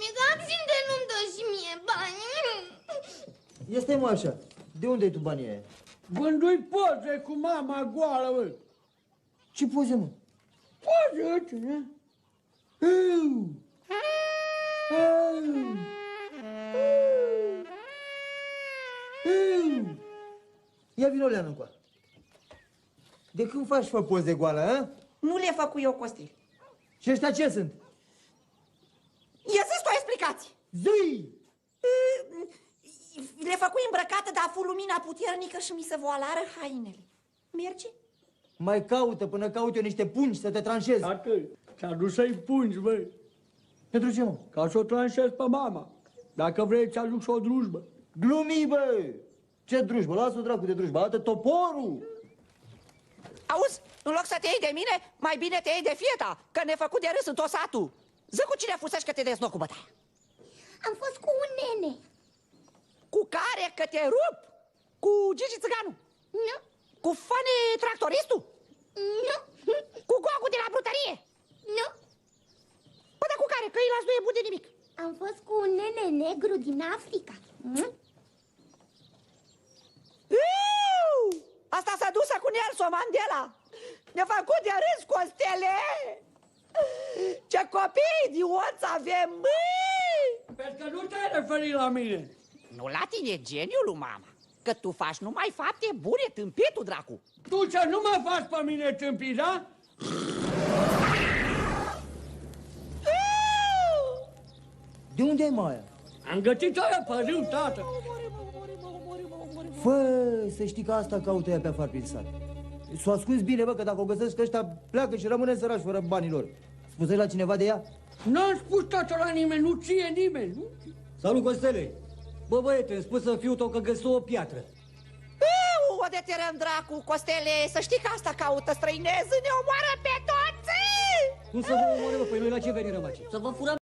nimic, accident nu-mi dă și mie bani. Este mă așa. De unde ai tu banii aia? Vândui poze cu mama goală, bă. Ce poze, mă? Poze, uite, ne? Ia vino, Leana, încoa. De când faci, fă, poze goală, a? Nu le fac eu, Costel. Și ăștia ce sunt? Ia să-ți o explicație. Zii! Le făcui îmbrăcată, dar a fost lumina puternică și mi se voalară hainele. Merge? Mai caută până caut eu niște pungi să te tranșezi. Atât. Ți-a dus să-i pungi, bă. Pentru ce, mă? Ca să o tranșezi pe mama. Dacă vrei, ți-aduc și o drujbă. Glumii, bă! Ce drujbă? Lasă-o dracu de drujbă, arată toporul! Auzi, în loc să te iei de mine, mai bine te iei de fieta, că ne făcut de râs în tot satul. Zi cu cine fusești că te deznoc cu bătaia. Am fost cu un nene. Cu care că te rup? Cu Gigi Țiganu? Nu, Cu Fane Tractoristul? nu, Cu Gogu de la brutărie? nu. Păi dar cu care? Că îi las nu e bun de nimic. Am fost cu un nene negru din Africa. Iu! Asta s-a dus cu Nelson Mandela. Ne-a făcut de râs, Costele. Ce copii idioți avem, măi! Pentru că nu te-ai referit la mine. Nu la tine, geniul lui mama. Că tu faci numai fapte bune, tâmpitul, dracu. Tu ce nu mă faci pe mine tâmpit, da? De unde ai, mă, aia? Am gătit aia pe râu, tată. Fă, să știi că asta caută ea pe afară prin sat. S-o ascuns bine, bă, că dacă o găsesc ăștia pleacă și rămâne sărași fără banii lor. Spusei la cineva de ea? N-am spus tată la nimeni, nu ție nimeni, nu? Salut, Costele! Bă, băiete, îmi spus să fiu tău că găsi o piatră. O de terăm, dracu, Costele, să știi că asta caută străineză, ne omoară pe toți! Cum să vă omoare, bă? Păi noi la ce venirăm aici? Să vă furăm